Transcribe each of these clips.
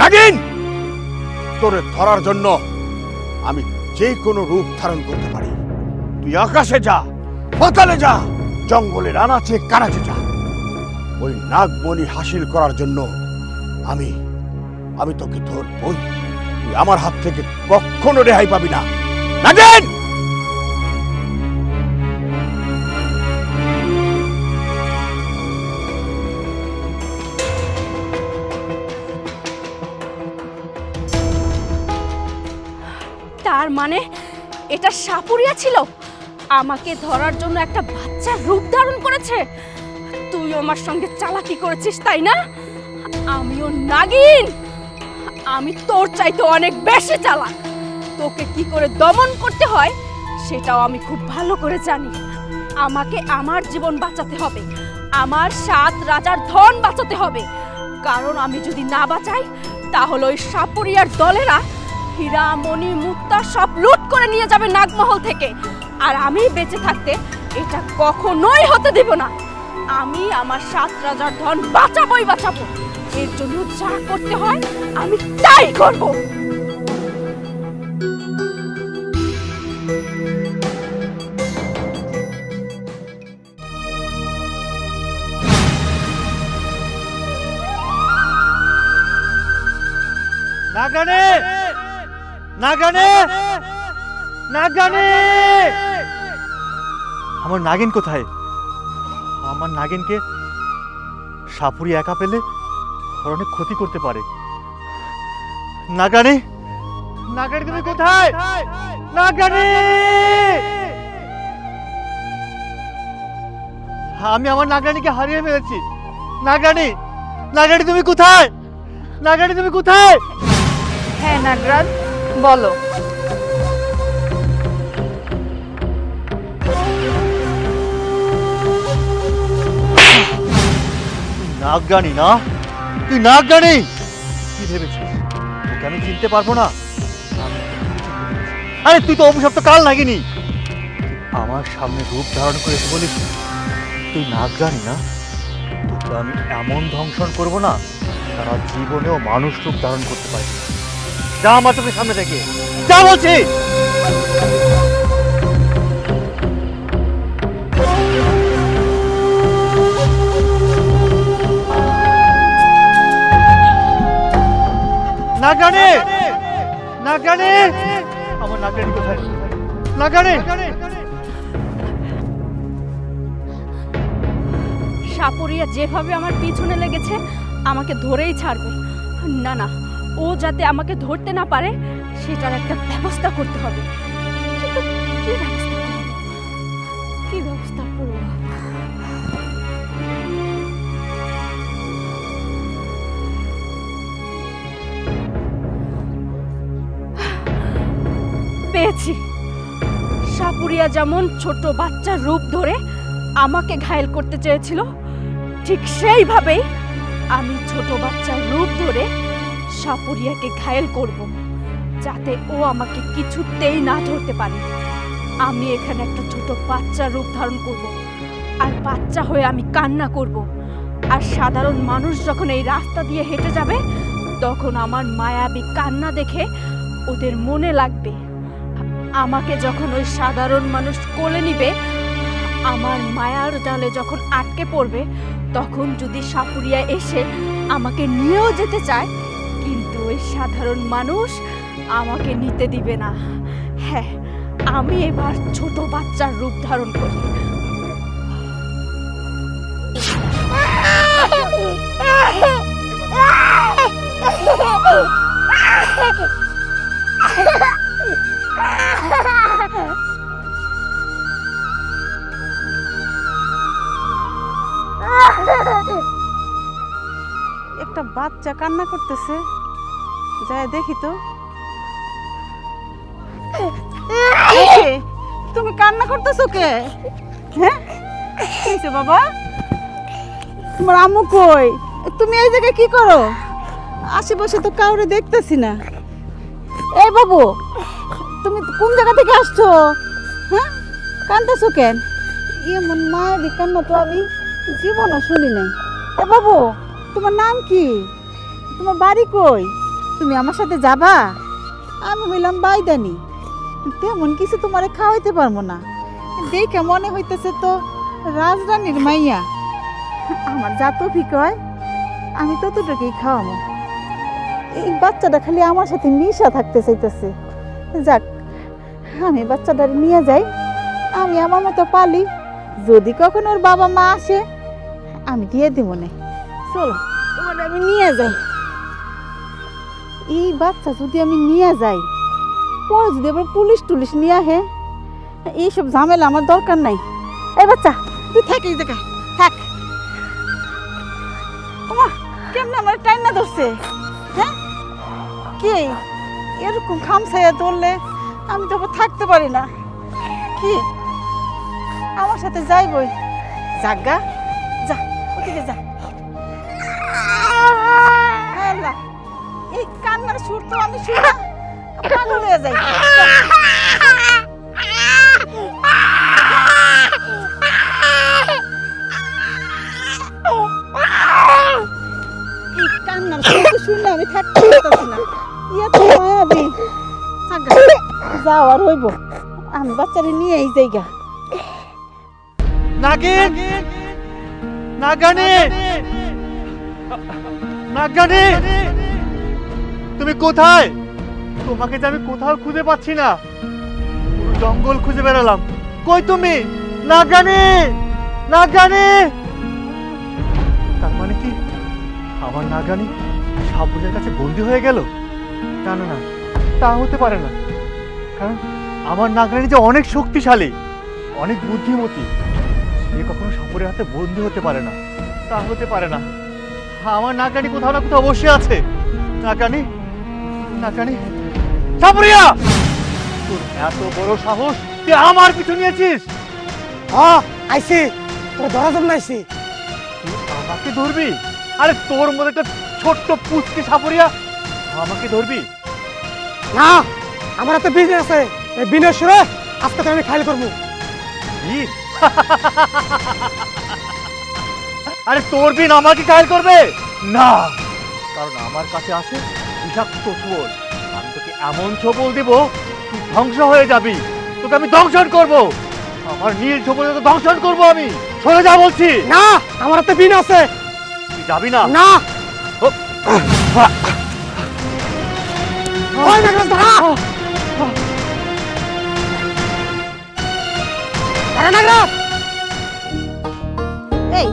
নাগিন, তোরে ধরার জন্য আমি যে কোনো রূপ ধারণ করতে পারি। তুই আকাশে যা, পাতালে যা, জঙ্গলের আনাচে কানাচে যা। ওই নাগমণি হাসিল করার জন্য আমি আমি তোকে ধরবই। তুই আমার হাত থেকে কখনো রেহাই পাবি না। নাগিন, তার মানে এটা সাপুরিয়া ছিল, আমাকে ধরার জন্য একটা বাচ্চার রূপ ধারণ করেছে। তুই আমার সঙ্গে চালাকি করেছিস, তাই না? আমিও নাগিন, আমি তোর চাইতে অনেক বেশি চালাক। তোকে কি করে দমন করতে হয় সেটাও আমি খুব ভালো করে জানি। আমাকে আমার জীবন বাঁচাতে হবে, আমার 7 রাজার ধন বাঁচাতে হবে। কারণ আমি যদি না বাঁচাই তাহলে ওই সাপুরিয়ার দলেরা হীরা মণি মুক্তা সব লুট করে নিয়ে যাবে নাগমহল থেকে। আর আমি বেঁচে থাকতে এটা কখনোই হতে দেব না। আমি আমার 7 রাজার ধন বাঁচাবোই বাঁচাবো। এর জন্য যা করতে হয় আমি তাই করব। নাগানে, নাগানে, নাগানে! আমার নাগিন কোথায়? আমার নাগিনকে সাপুরি একা পেলে ওর অনেক ক্ষতি করতে পারে। নাগানে, নাগানে তুমি কোথায়? নাগানে! আমি আমার নাগানিকে হারিয়ে ফেলেছি। নাগানি, নাগানি তুমি কোথায়? নাগানি তুমি কোথায়? হ্যাঁ নাগরাজ, বলো। নাগরানি না? তুই নাগরানি? কি ভেবেছিস ওকে আমি চিনতে পারবো না? আরে তুই তো অভিশপ্ত কাল নাগিনি। আমার সামনে রূপ ধারণ করেছে বলিস তুই নাগরানি না? তোকে আমি এমন ধ্বংসন করবো না তারা জীবনেও মানুষ রূপ ধারণ করতে পারে। যা আমার চোখের সামনে থেকে, যা বলছি। নাগানে, নাগানে! আমার নাগানি কোথায়? নাগানে! সাপুরিয়া যেভাবে আমার পিছনে লেগেছে আমাকে ধরেই ছাড়বে। না না, ও যাতে আমাকে ধরতে না পারে সেটার একটা ব্যবস্থা করতে হবে। কিন্তু কি ব্যবস্থা করব? পেয়েছি। সাপুরিয়া যেমন ছোট বাচ্চার রূপ ধরে আমাকে ঘায়েল করতে চেয়েছিল, ঠিক সেইভাবেই আমি ছোট বাচ্চার রূপ ধরে সাপুরিয়াকে ঘায়েল করব, যাতে ও আমাকে কিছুতেই না ধরতে পারে। আমি এখানে একটা ছোট বাচ্চার রূপ ধারণ করব, আর বাচ্চা হয়ে আমি কান্না করব। আর সাধারণ মানুষ যখন এই রাস্তা দিয়ে হেঁটে যাবে তখন আমার মায়াবী কান্না দেখে ওদের মনে লাগবে। আমাকে যখন ওই সাধারণ মানুষ কোলে নিবে, আমার মায়ার জালে যখন আটকে পড়বে, তখন যদি সাপুরিয়া এসে আমাকে নিয়েও যেতে চায়, কিন্তু ওই সাধারণ মানুষ আমাকে নিতে দিবে না। হ্যাঁ, আমি এবার ছোট বাচ্চার রূপ ধারণ করি। একটা বাচ্চা কান্না করতেছে, যাই দেখি তো। তুমি কান্না করতেছো কে? হ্যাঁ, বাবা তোমার আম্মু কই? তুমি এই জায়গায় কি করো? আশেপাশে তো কাউরে দেখতেছি না। এই বাবু, তুমি কোন জায়গা থেকে আসছো? হ্যাঁ, কান্দাছো কেন? এমন মায়ের কান্না তো আমি জীবনও শুনি নাই। এ বাবু, তোমার নাম কি? তোমার বাড়ি কই? তুমি আমার সাথে যাবা? আমি হইলাম বাইদানি, তেমন কিছু তোমারে খাওয়াইতে পারবো না। দেখে মনে হইতেছে তো রাজরানীর মাইয়া। আমার যা তৌফিক হয় আমি ততটুকুই খাওয়াবো। এই বাচ্চাটা খালি আমার সাথে মিশা থাকতে চাইতেছে। যাক, আমি বাচ্চাটার নিয়ে যাই, আমি আমার মতো পালি। যদি কখনো ওর বাবা মা আসে আমি দিয়ে দিব না। চলো তোমার আমি নিয়ে যাই। এই বাচ্চা যদি আমি নিয়ে যাই, পরে যদি আবার পুলিশ টুলিশ নিয়ে আসে, এইসব ঝামেলা আমার দরকার নাই। এই বাচ্চা তুই থাক এই জায়গায় থাক। ওমা, কেমনে আমার টাইম না ধরছে? হ্যাঁ, কি এরকম খামছাইয়া ধরলে আমি তো আবার থাকতে পারি না। কি আমার সাথে যাইবই? জাগা যা, ওদিকে যা। আল্লাহ, এই কান্নার সুর তো আমি শুনে পাগল হয়ে যাই। এই কান্নার সুর শুনলে আমি থাকতে পারতেছি না। ইয়া তো মায়াবী। জাগা যাও, আর হইব আমি বাচ্চারে নিয়ে এই জায়গা। নাগিন, নাগানি, নাগানি, তুমি কোথায়? তোমাকে যে আমি কোথাও খুঁজে পাচ্ছি না, পুরো জঙ্গল খুঁজে বেড়ালাম। কই তুমি? নাগানি, নাগানি। তার মানে কি আমার নাগানি সাপুরের কাছে বন্দী হয়ে গেল? না না না, তা হতে পারে না। কারণ আমার নাগানি যে অনেক শক্তিশালী, অনেক বুদ্ধিমতী, সে কখনো সাপুরের হাতে বন্দী হতে পারে না। তা হতে পারে না। আমার নাগানি কোথাও না কোথাও অবশ্যই আছে। নাগানি, নাগানি, সাপুরিয়া, তোর এত বড় সাহস, তুই আমার পিছু নিয়েছিস? হ্যাঁ আইছি, তোর ধরার জন্য আইছি। তুই আমাকে ধরবি? আরে তোর মধ্যে একটা ছোট্ট পুচকে সাপুরিয়া, আমাকে ধরবি? না, আমার একটা বিজনেস আছে, এই বিজনেস শুরু আজকে তো আমি খাইল করবো। বিন? আরে তোর বিন আমাকে ঘায়েল করবে না, কারণ আমার কাছে আছে বিষাক্ত ছোবল। আমি তোকে এমন ছোবল দিব তুই ধ্বংস হয়ে যাবি। তোকে আমি দংশন করব, আমার নীল ছোবল তোকে দংশন করব আমি। সরে যা বলছি। না, আমার একটা বিন আছে। তুই যাবি না? না। ও, ওই নাগরাজ ধরা। আরে নাগরাজ, এই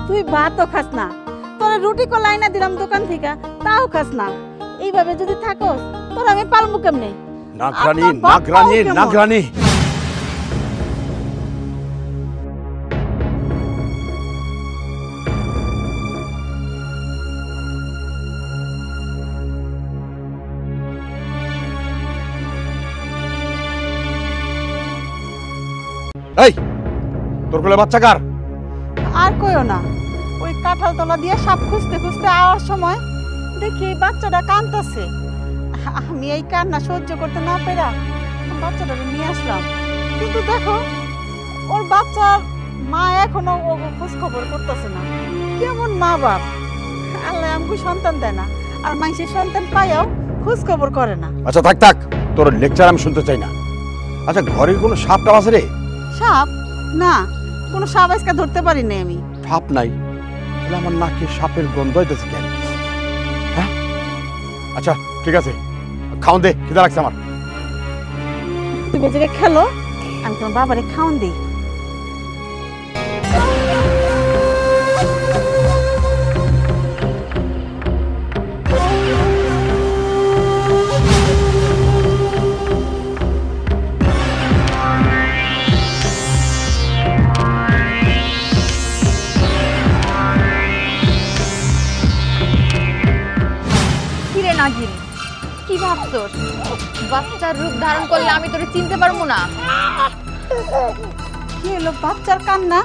তুই ভাতও খাস না, তোরা রুটি কলাই না দিলাম দোকান থেকে, তাও খাস না। এইভাবে যদি থাকোস তোর আমি পালমু কেমনে? নাগরানী, আপনার বাপ নাগরানী, মাও কেমন? নাগরানী। এই, তোর কোলে বাচ্চা কার? আর কইও না, ওই কাঁঠাল তলা দিয়ে সাপ খুঁজতে খুঁজতে আওয়ার সময় দেখি এই বাচ্চাটা কাঁদতেছে। আমি এই কান্না সহ্য করতে না পেরা বাচ্চাটাকে নিয়ে আসলাম। কিন্তু দেখো, ওর বাচ্চার মা এখনো ও খোঁজ খবর করতেছে না। কেমন মা বাপ! আল্লাহ আমাকে সন্তান দেয় না, আর মানুষের সন্তান পাইয়াও খোঁজ খবর করে না। আচ্ছা থাক থাক, তোর লেকচার আমি শুনতে চাই না। আচ্ছা, ঘরে কোনো সাপ টাপ আছে রে? সাপ? না, কোনো সাপ আজকে ধরতে পারি নাই আমি। সাপ নাই? তাহলে আমার নাকে সাপের গন্ধ হইতেছে কেন? হ্যাঁ, আচ্ছা ঠিক আছে, খাওন দে, খিদা লাগছে আমার। তুমি যে খেলো, আমি তোমার বাবারে খাওন দিই। কিরে নাগিন, কি ভাবছস? বাচ্চার রূপ ধারণ করলে আমি তোরে চিনতে পারবো না? কি হলো বাচ্চার কান্না?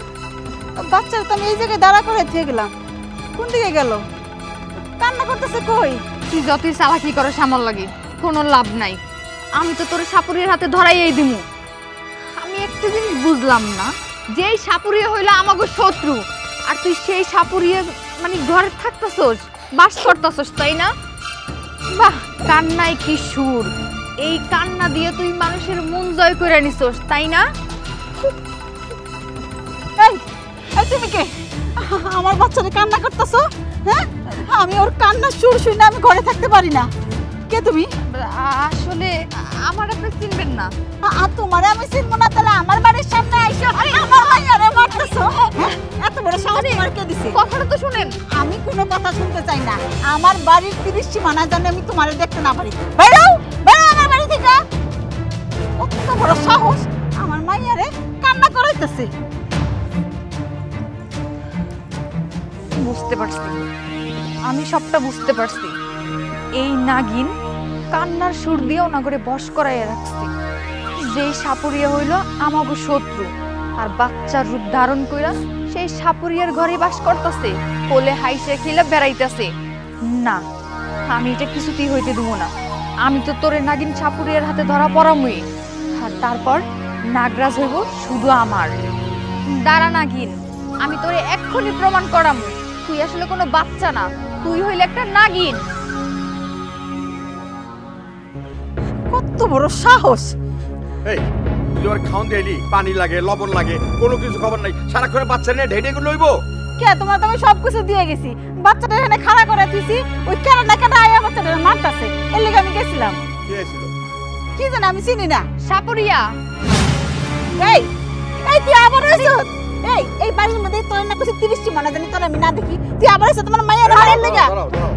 বাচ্চার তো আমি এই জায়গায় দাঁড়া করে দিয়ে গেলাম, কোন দিকে গেল? কান্না করতেছে কই? তুই যতই চালাকি করো সামাল লাগে, কোনো লাভ নাই। আমি তো তোর সাপুরের হাতে ধরাইয়াই দিমু। আমি একটা জিনিস বুঝলাম না, যে এই সাপুরিয়া হইলো আমাগো শত্রু, আর তুই সেই সাপুরিয়া মানে ঘরে থাকতেছস। বাস করতেছস তাই না? বাহ, কান্নায় কি সুর! এই কান্না দিয়ে তুই মানুষের মন জয় করে নিছস তাই না? এই এই তুমি কে? আমার বাচ্চারে কান্না করতেছো? হ্যাঁ, আমি ওর কান্নার সুর শুনে আমি ঘরে থাকতে পারি না। কে তুমি? আসলে আমার আপনি চিনবেন না। তোমারে আমি চিনবো না, তাহলে আমার বাড়ির সামনে আইসো আমার ভাইয়ারে মারতেছো? হ্যাঁ, এত বড় সাহস তোমার কে দিছে? কথাটা তো শুনেন। আমি কোনো কথা শুনতে চাই না। আমার বাড়ির 30 সীমানা জানে আমি তোমারে দেখতে না পারি। বেরো বেরো আমার বাড়ি থেকে। কত বড় সাহস আমার মাইয়ারে কান্না করাইতেছে। বুঝতে পারছি, আমি সবটা বুঝতে পারছি। এই নাগিন কান্নার সুর দিয়েও নগরে বশ করাইয়া রাখছে। যেই সাপুরিয়া হইল আমাগো শত্রু, আর বাচ্চার রূপ ধারণ কইরা সেই সাপুরিয়ার ঘরে বাস করতেছে, কোলে হাইসে খেলে বেড়াইতেছে। না, আমি এটা কিছুতেই হইতে দেব না। আমি তো তোরে নাগিন সাপুরিয়ার হাতে ধরা পড়ামই, আর তারপর নাগরাজ হইব শুধু আমার। দাঁড়া নাগিন, আমি তোরে এক্ষুনি প্রমাণ করামু তুই আসলে কোনো বাচ্চা না, তুই হইলে একটা নাগিন। কত বড় সাহস! এই তুই আর খাওন দেলি, পানি লাগে, লবণ লাগে, কোনো কিছু খবর নাই, সারাক্ষণ বাচ্চা নিয়ে ঢেড়ে গুলো লইবো। কে তোমার তো আমি সব কিছু দিয়ে গেছি। বাচ্চাটা এখানে খাড়া করে দিছি, ওই কেনা না কেনা আয়া বাচ্চাটা মারতাছে, এর লেগে আমি গেছিলাম। কে ছিল? কি জানি, আমি চিনি না। সাপুরিয়া, এই এই তুই আবার হইছো? এই বাড়ির মধ্যে তোর না কিছু 30 টি মানা জানি তোর আমি না দেখি, তুই আবার হইছো তোমার মায়ের হাড়ের লেগে? দাঁড়াও দাঁড়াও,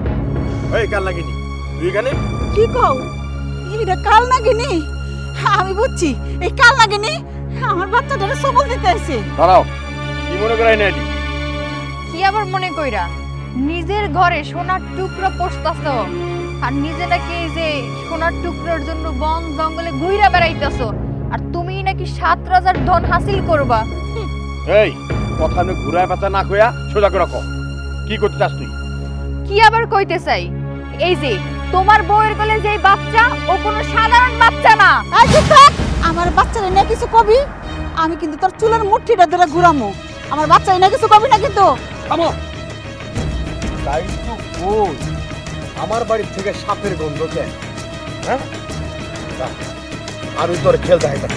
এই কাল লাগিনি তুই এখানে? কি কও? এটা কাল নাগিনি? আমি বুঝছি, এই কাল নাগিনি আমার বাচ্চাটারে সবল দিতে আইছে। দাঁড়াও, কি মনে করাই না এলি? কি আবার মনে কইরা? নিজের ঘরে সোনার টুকরো পোষতাছ, আর নিজে নাকি এই যে সোনার টুকরোর জন্য বন জঙ্গলে ঘুইরা বেড়াইতাছো, আর তুমি নাকি 7 রাজার ধন হাসিল করবা। এই কথা নে ঘুরায় পাতা না কইয়া সোজা করে কও, কি করতে চাস তুই? কি আবার কইতে চাই? এই যে তোমার বউয়ের কোলে যে বাচ্চা, ও কোনো সাধারণ বাচ্চা না। আই চুপ থাক, আমার বাচ্চারে নিয়ে কিছু কবি? আমি কিন্তু তোর চুলের মুঠিটা ধরে ঘুরামু। আমার বাচ্চা এনে কিছু কবি না কিন্তু। থামো, তাই তো কই আমার বাড়ি থেকে সাপের গন্ধ কেন? হ্যাঁ, আর ওই তোর খেল দেখাইতে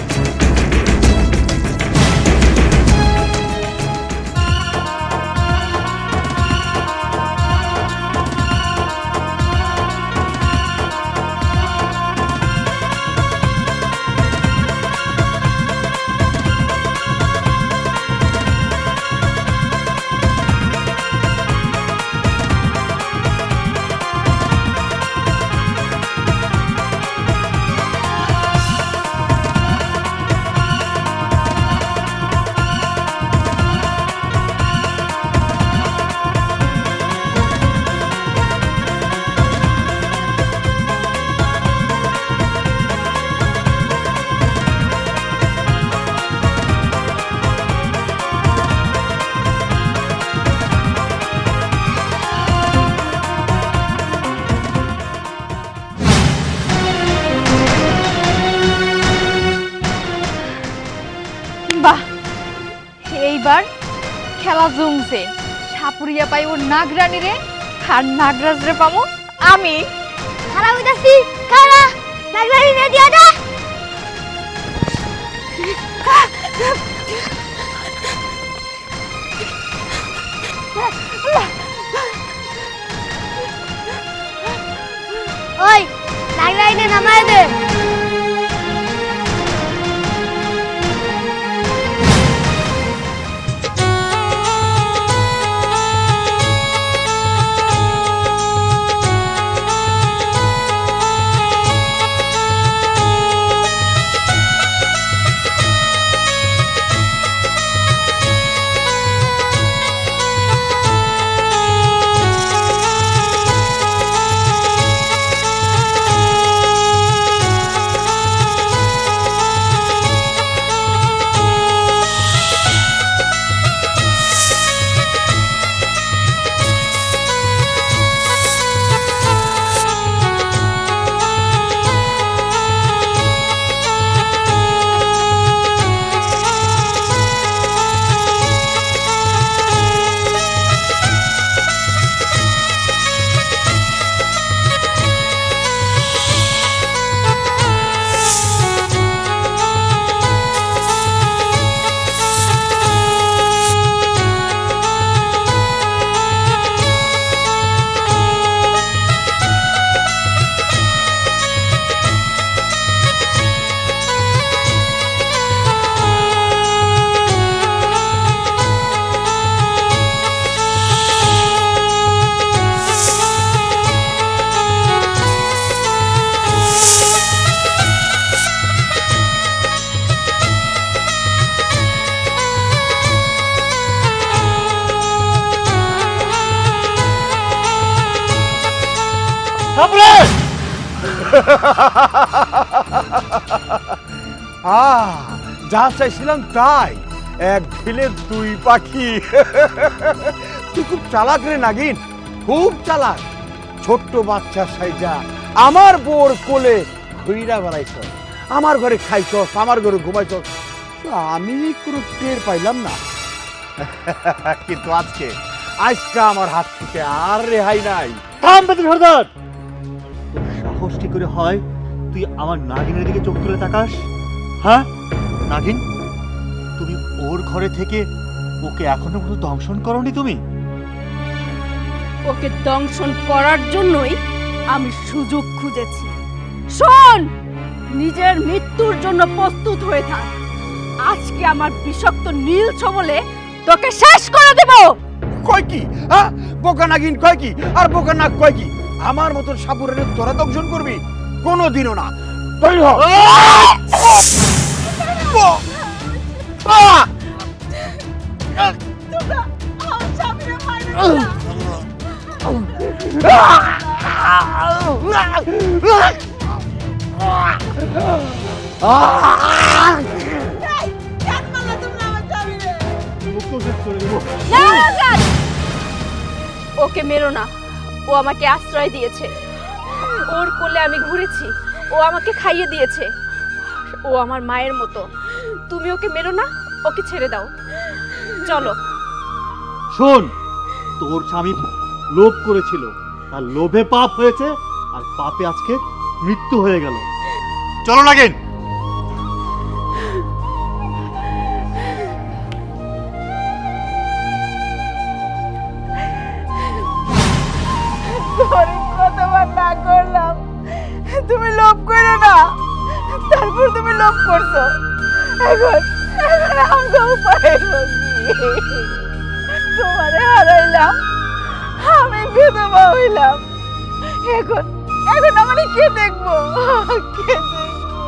বাহ, এইবার খেলা জমছে। সাপুরিয়া পাই ওর নাগরানি রে, আর নাগরাজ রে পাবো আমি। খারাপ হইতাছি, খারা নাগরানি রে দিয়া দা। ওই নাগরানি নামায় দে। যা চাইছিলাম তাই, এক ঢিলে দুই পাখি। তুই খুব চালাক রে নাগিন, খুব চালাক। ছোট্ট বাচ্চা সাইজা আমার বোর কোলে ঘুইরা বেড়াইছ, আমার ঘরে খাইছস, আমার ঘরে ঘুমাইছস, আমি কোনো টের পাইলাম না। কিন্তু আজকে আজকে আমার হাত থেকে আর রেহাই নাই। থাম বেতু সর্দার, তোর সাহস কি করে হয় তুই আমার নাগিনের দিকে চোখ তুলে তাকাস? হ্যাঁ নাগিন, তুমি ওর ঘরে থেকে ওকে এখনো পর্যন্ত দংশন করনি তুমি? ওকে দংশন করার জন্যই আমি সুযোগ খুঁজেছি। শোন, নিজের মৃত্যুর জন্য প্রস্তুত হয়ে থাক। আজকে আমার বিষাক্ত নীল ছবলে তোকে শেষ করে দেব। কয় কি? হ্যাঁ, বোকা নাগিন কয় কি? আর বোকা নাগ কয় কি? আমার মতন সাপুরের তোরা দংশন করবি? কোনোদিনও না। তৈরি হ। ওকে মেরো না, ও আমাকে আশ্রয় দিয়েছে, ওর কোলে আমি ঘুরেছি, ও আমাকে খাইয়ে দিয়েছে, ও আমার মায়ের মতো। তুমি ওকে মেরো না, ওকে ছেড়ে দাও। চলো। শোন, তোর স্বামী লোভ করেছিল, তার লোভে পাপ হয়েছে, আর পাপে আজকে মৃত্যু হয়ে গেল। চলো নাগিন। কতবার না করলাম, তুমি লোভ করো না, তারপর তুমি লোভ করছো। এখন আমাকে উপায় তোমারে হারাইলাম, আমি বিধবা হইলাম। এখন এখন আমার কে দেখবো, কে দেখবো?